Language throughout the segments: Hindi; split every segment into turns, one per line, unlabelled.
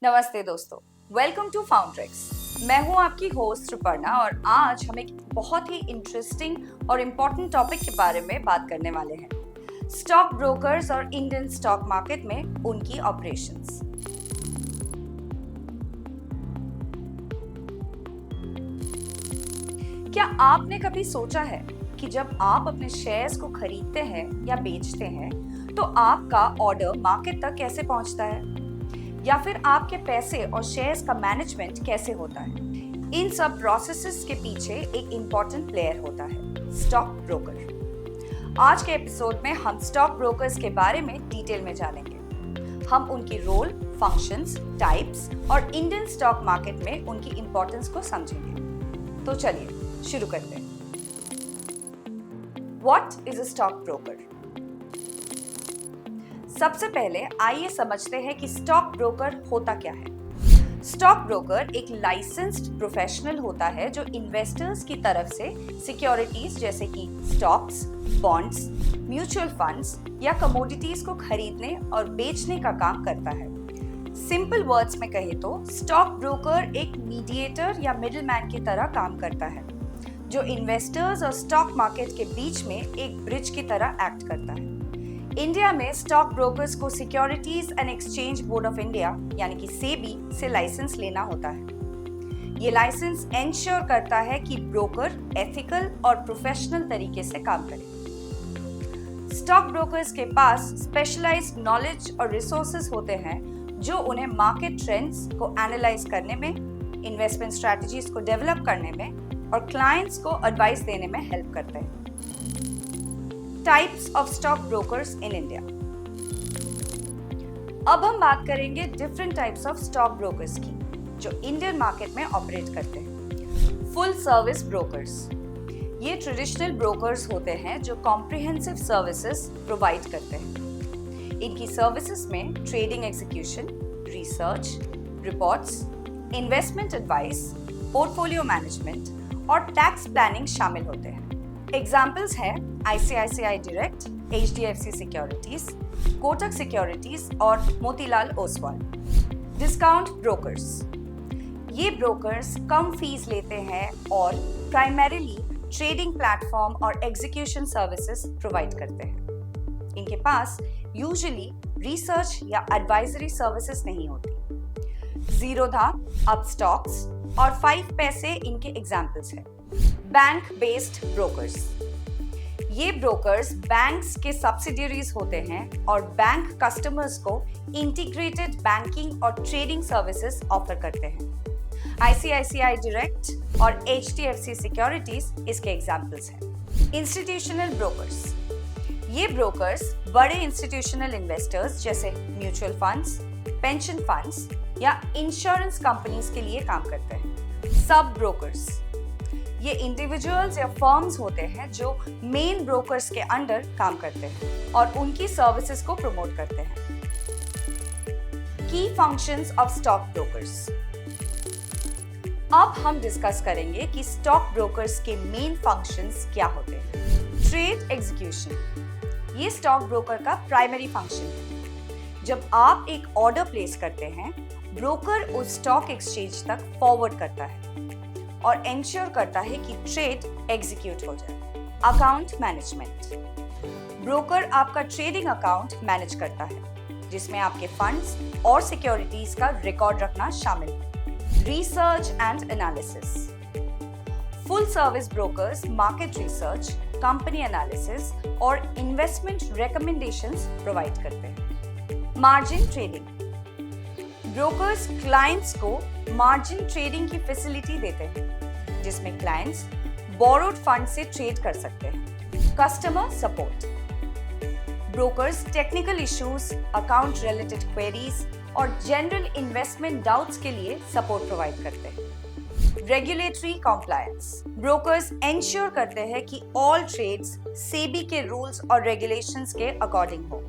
नमस्ते दोस्तों, वेलकम टू फाउंड्रेक्स। मैं हूं आपकी होस्ट सुपर्णा और आज हम एक बहुत ही इंटरेस्टिंग और इम्पोर्टेंट टॉपिक के बारे में बात करने वाले हैं, स्टॉक ब्रोकर्स और इंडियन स्टॉक मार्केट में उनकी ऑपरेशंस। क्या आपने कभी सोचा है कि जब आप अपने शेयर्स को खरीदते हैं या बेचते हैं तो आपका ऑर्डर मार्केट तक कैसे पहुंचता है, या फिर आपके पैसे और शेयर्स का मैनेजमेंट कैसे होता है? इन सब प्रोसेसेस के पीछे एक इम्पॉर्टेंट प्लेयर होता है, स्टॉक ब्रोकर। आज के एपिसोड में हम स्टॉक ब्रोकर्स के बारे में डिटेल में जानेंगे। हम उनकी रोल, फंक्शंस, टाइप्स और इंडियन स्टॉक मार्केट में उनकी इम्पोर्टेंस को समझेंगे। तो चलिए शुरू करते हैं। What is a stock broker? सबसे पहले आइए समझते हैं कि स्टॉक ब्रोकर होता क्या है। स्टॉक ब्रोकर एक लाइसेंस्ड प्रोफेशनल होता है जो इन्वेस्टर्स की तरफ से सिक्योरिटीज जैसे कि स्टॉक्स, बॉन्ड्स, म्यूचुअल फंड्स या कमोडिटीज को खरीदने और बेचने का काम करता है। सिंपल वर्ड्स में कहें तो स्टॉक ब्रोकर एक मीडिएटर या मिडिलमैन की तरह काम करता है जो इन्वेस्टर्स और स्टॉक मार्केट के बीच में एक ब्रिज की तरह एक्ट करता है। इंडिया में स्टॉक ब्रोकर्स को securities and exchange board of India यानी कि सेबी से लाइसेंस लेना होता है। ये लाइसेंस एंश्योर करता है कि ब्रोकर एथिकल और प्रोफेशनल तरीके से काम करे। स्टॉक ब्रोकर्स के पास स्पेशलाइज्ड नॉलेज और रिसोर्सेज होते हैं जो उन्हें मार्केट ट्रेंड्स को एनालाइज करने में, इन्वेस्टमेंट स्ट्रैटेजीज को डेवलप करने में और क्लाइंट्स को एडवाइस देने में हेल्प करते हैं। Types of stock brokers in India. अब हम बात करेंगे different types of stock brokers की जो इंडियन मार्केट में ऑपरेट करते हैं। फुल सर्विस ब्रोकर्स, ये ट्रेडिशनल ब्रोकर्स होते हैं जो कॉम्प्रिहेंसिव सर्विसेज प्रोवाइड करते हैं। इनकी सर्विसेज में trading execution, research, reports, investment advice, portfolio management और टैक्स प्लानिंग शामिल होते हैं। एग्जाम्पल्स हैं ICICI direct, HDFC securities, Kotak securities और मोतीलाल ओसवाल। डिस्काउंट ब्रोकर्स, ये ब्रोकर्स कम फीस लेते हैं और प्राइमरीली ट्रेडिंग प्लेटफॉर्म और एग्जीक्यूशन सर्विसेज प्रोवाइड करते हैं। इनके पास यूजुअली रिसर्च या एडवाइजरी सर्विसेज नहीं होती। जीरोधा, अपस्टॉक्स और 5 पैसे इनके एग्जाम्पल्स हैं। बैंक बेस्ड ब्रोकर्स, ये ब्रोकर्स बैंक्स के सब्सिडियरीज होते हैं और बैंक कस्टमर्स को इंटीग्रेटेड बैंकिंग और ट्रेडिंग सर्विसेज ऑफर करते हैं। ICICI डायरेक्ट और HDFC सिक्योरिटीज इसके एग्जाम्पल्स हैं। इंस्टीट्यूशनल ब्रोकर्स, ये ब्रोकर्स बड़े इंस्टीट्यूशनल इन्वेस्टर्स जैसे म्यूचुअल फंड्स, पेंशन फंड्स या इंश्योरेंस कंपनीज के लिए काम करते हैं। सब ब्रोकर्स, ये इंडिविजुअल्स या फर्म्स होते हैं जो मेन ब्रोकर्स के अंडर काम करते हैं और उनकी सर्विसेज को प्रमोट करते हैं। की फंक्शंस ऑफ स्टॉक ब्रोकर्स। अब हम डिस्कस करेंगे कि स्टॉक ब्रोकर्स के मेन फंक्शंस क्या होते हैं। ट्रेड एग्जीक्यूशन, ये स्टॉक ब्रोकर का प्राइमरी फंक्शन है। जब आप एक ऑर्डर प्लेस करते हैं, ब्रोकर उस स्टॉक एक्सचेंज तक फॉरवर्ड करता है और एंश्योर करता है कि ट्रेड एग्जीक्यूट हो जाए। अकाउंट मैनेजमेंट, ब्रोकर आपका ट्रेडिंग अकाउंट मैनेज करता है जिसमें आपके फंड्स और सिक्योरिटीज का रिकॉर्ड रखना शामिल है। Research and analysis, full service brokers market research, company analysis और इन्वेस्टमेंट रिकमेंडेशंस प्रोवाइड करते हैं। मार्जिन ट्रेडिंग, ब्रोकर्स क्लाइंट्स को मार्जिन ट्रेडिंग की फैसिलिटी देते हैं जिसमें क्लाइंट्स बोरोड फंड से ट्रेड कर सकते हैं। Customer support, brokers technical issues, account related queries और जनरल इन्वेस्टमेंट डाउट्स के लिए सपोर्ट प्रोवाइड करते हैं। रेगुलेटरी कॉम्प्लायंस, ब्रोकर्स एंश्योर करते हैं कि ऑल ट्रेड्स सेबी के रूल्स और रेगुलेशंस के अकॉर्डिंग हो।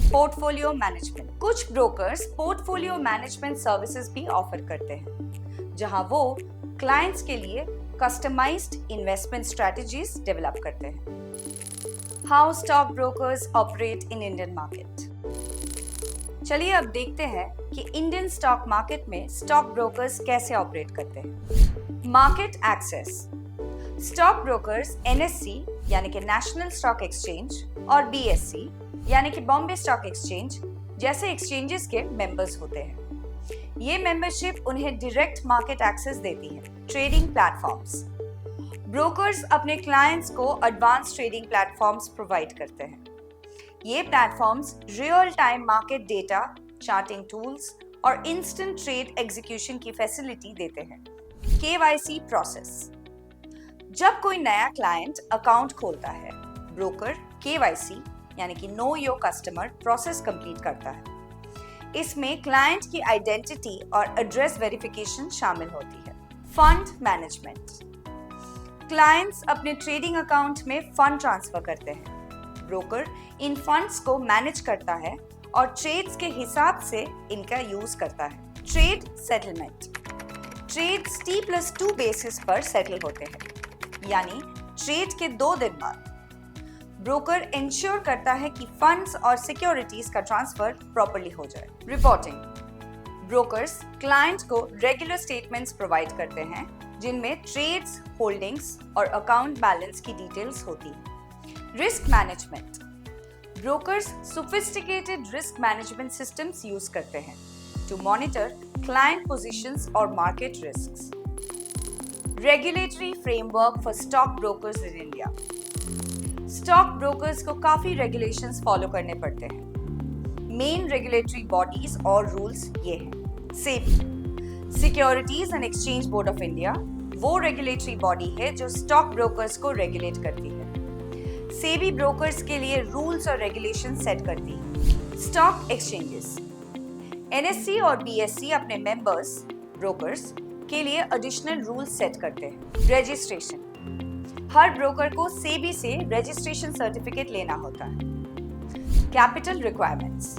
पोर्टफोलियो मैनेजमेंट, कुछ ब्रोकर्स पोर्टफोलियो मैनेजमेंट सर्विसेज भी ऑफर करते हैं जहां वो क्लाइंट्स के लिए कस्टमाइज्ड इन्वेस्टमेंट स्ट्रैटेजीज डेवलप करते हैं। How stock brokers operate in Indian market. चलिए अब देखते हैं कि इंडियन स्टॉक मार्केट में स्टॉक ब्रोकर्स कैसे ऑपरेट करते हैं। Market access. Stock brokers NSC यानी कि नेशनल स्टॉक एक्सचेंज और बीएससी यानी कि बॉम्बे स्टॉक एक्सचेंज जैसे एक्सचेंजेस के मेंबर्स होते हैं। ये मेंबरशिप उन्हें डायरेक्ट मार्केट एक्सेस देती है। Trading platforms. ब्रोकर्स अपने क्लाइंट्स को एडवांस ट्रेडिंग प्लेटफॉर्म्स प्रोवाइड करते हैं। ये platforms real time market data, charting tools और इंस्टेंट ट्रेड एग्जीक्यूशन की फैसिलिटी देते हैं। KYC process. जब कोई नया क्लाइंट अकाउंट खोलता है, ब्रोकर केवाईसी यानी कि know your customer process complete करता है। इसमें क्लाइंट की आइडेंटिटी और एड्रेस वेरिफिकेशन शामिल होती है। Fund management. क्लाइंट्स अपने ट्रेडिंग अकाउंट में फंड ट्रांसफर करते हैं। ब्रोकर इन फंड्स को मैनेज करता है और ट्रेड्स के हिसाब से इनका यूज करता है। Trade settlement. Trades T+2 basis पर सेटल होते हैं, यानी ट्रेड के 2 दिन बाद ब्रोकर इंश्योर करता है कि फंड्स और सिक्योरिटीज का ट्रांसफर प्रॉपर्ली हो जाए। रिपोर्टिंग। ब्रोकर्स क्लाइंट को रेगुलर स्टेटमेंट्स प्रोवाइड करते हैं जिनमें ट्रेड्स, होल्डिंग्स और अकाउंट बैलेंस की डिटेल्स होती है। Risk management. Brokers sophisticated risk management systems use करते हैं टू मॉनिटर क्लाइंट पोजीशंस और market risks. Regulatory framework for stock brokers in India. Stock brokers को काफी रेगुलेशंस फॉलो करने पड़ते हैं। मेन रेगुलेटरी बॉडीज और रूल्स ये हैं। SEBI, securities and exchange board of India, वो रेगुलेटरी बॉडी है जो स्टॉक ब्रोकर्स को रेगुलेट करती है। सेबी ब्रोकर्स के लिए रूल्स और रेगुलेशन सेट करती है। Stock exchanges. एनएससी और बीएससी अपने मेंबर्स ब्रोकर्स के लिए एडिशनल रूल्स सेट करते हैं। रजिस्ट्रेशन। हर ब्रोकर को सेबी से रजिस्ट्रेशन सर्टिफिकेट लेना होता है। Capital requirements.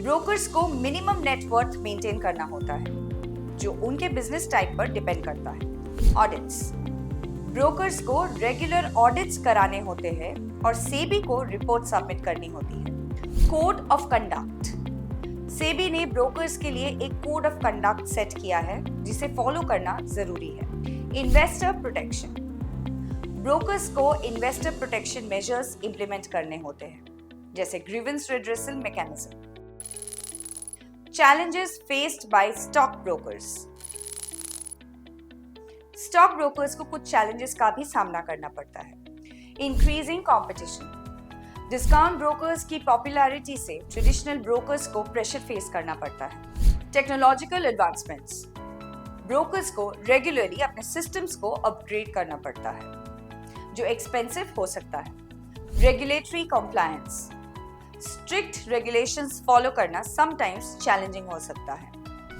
ब्रोकर्स को मिनिमम नेटवर्थ मेंटेन करना होता है जो उनके बिजनेस टाइप पर डिपेंड करता है। ऑडिट्स। ब्रोकर्स को रेगुलर ऑडिट्स कराने होते हैं और सेबी को रिपोर्ट सबमिट करनी होती है। Code of conduct. सेबी ने ब्रोकर्स के लिए एक कोड ऑफ कंडक्ट सेट किया है जिसे फॉलो करना जरूरी है। Investor protection. ब्रोकर्स को इन्वेस्टर प्रोटेक्शन मेजर्स इंप्लीमेंट करने होते हैं जैसे grievance redressal mechanism. Challenges faced by stock brokers. Stock brokers को कुछ चैलेंजेस का भी सामना करना पड़ता है। Increasing competition. डिस्काउंट ब्रोकर्स की पॉपुलैरिटी से ट्रेडिशनल ब्रोकर्स को प्रेशर फेस करना पड़ता है। Technological advancements. ब्रोकर्स को रेगुलरली अपने सिस्टम्स को अपग्रेड करना पड़ता है जो एक्सपेंसिव हो सकता है। Regulatory compliance. Strict regulations follow करना समटाइम्स चैलेंजिंग हो सकता है।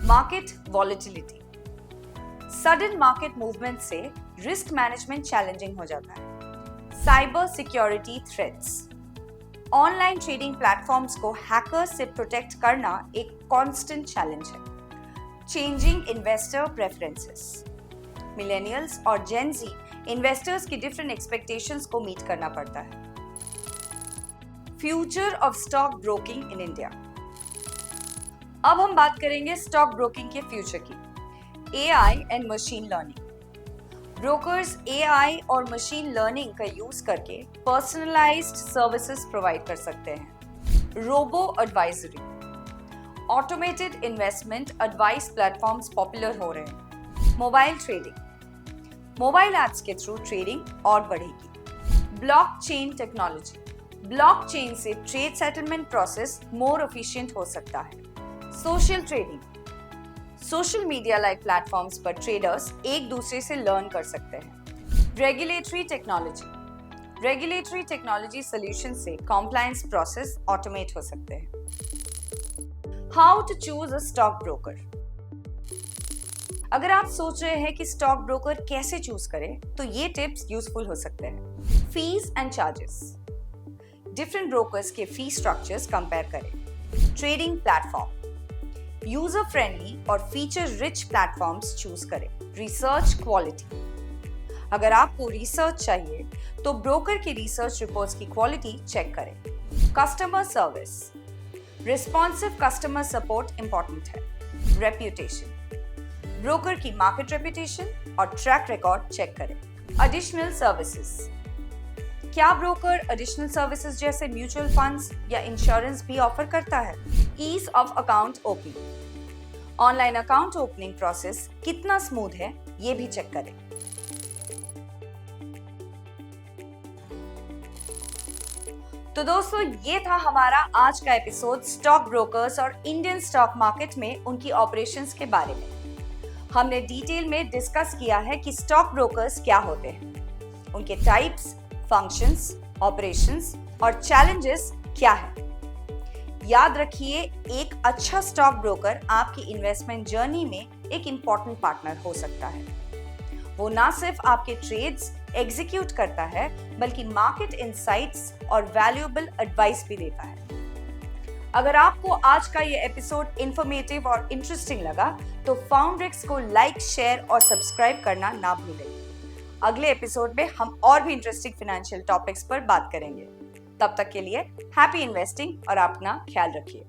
Market volatility. Sudden market movement से रिस्क मैनेजमेंट चैलेंजिंग हो जाता है। Cyber security threats. Online trading platforms को हैकर्स से प्रोटेक्ट करना एक कांस्टेंट चैलेंज है। Changing investor preferences. मिलेनियल्स और जेन ज़ी इन्वेस्टर्स की डिफरेंट एक्सपेक्टेशंस को मीट करना पड़ता है। Future of stock broking in India. अब हम बात करेंगे स्टॉक ब्रोकिंग के फ्यूचर की। AI and machine learning. Brokers AI और मशीन लर्निंग का यूज करके पर्सनलाइज्ड सर्विसेज प्रोवाइड कर सकते हैं। Robo advisory. Automated investment advice platforms popular हो रहे हैं। Mobile trading. मोबाइल ऐप्स के थ्रू ट्रेडिंग और बढ़ेगी। Blockchain technology. ब्लॉकचेन से trade settlement process more efficient हो सकता है। Social trading. Social media like platforms पर ट्रेडर्स एक दूसरे से लर्न कर सकते हैं। Regulatory technology. Regulatory technology solution से कॉम्प्लायंस प्रोसेस ऑटोमेट हो सकते हैं। How to choose a stock broker. अगर आप सोच रहे हैं कि स्टॉक ब्रोकर कैसे चूज करें तो ये टिप्स यूजफुल हो सकते हैं। Fees and charges. Different brokers के फी स्ट्रक्चर्स कंपेयर करें। Trading platform. यूजर फ्रेंडली और फीचर रिच प्लेटफॉर्म्स चूज करें। Research quality. अगर आपको रिसर्च चाहिए तो ब्रोकर की रिसर्च रिपोर्ट्स की क्वालिटी चेक करें। Customer service. Responsive customer support important है। रेप्यूटेशन, ब्रोकर की मार्केट रेप्यूटेशन और ट्रैक रिकॉर्ड चेक करें। एडिशनल सर्विसेज, क्या ब्रोकर एडिशनल सर्विसेज जैसे म्यूचुअल फंड्स या इंश्योरेंस भी ऑफर करता है? Ease of account opening, online account opening process कितना स्मूथ है ये भी चेक करें। तो दोस्तों, ये था हमारा आज का एपिसोड स्टॉक ब्रोकर्स और इंडियन स्टॉक मार्केट में उनकी ऑपरेशंस के बारे में। हमने डिटेल में डिस्कस किया है कि स्टॉक ब्रोकर्स क्या होते हैं, उनके टाइप्स, फंक्शंस, ऑपरेशंस और चैलेंजेस क्या है। याद रखिए, एक अच्छा स्टॉक ब्रोकर आपकी इन्वेस्टमेंट जर्नी में एक इंपॉर्टेंट पार्टनर हो सकता है। वो ना सिर्फ आपके ट्रेड्स एग्जीक्यूट करता है, बल्कि मार्केट इनसाइट्स और वैल्यूएबल एडवाइस भी देता है। अगर आपको आज का ये एपिसोड इंफॉर्मेटिव और इंटरेस्टिंग लगा तो फाउंड्रेक्स को लाइक, शेयर और सब्सक्राइब करना ना भूलें। अगले एपिसोड में हम और भी इंटरेस्टिंग फाइनेंशियल टॉपिक्स पर बात करेंगे। तब तक के लिए हैप्पी इन्वेस्टिंग और अपना ख्याल रखिए।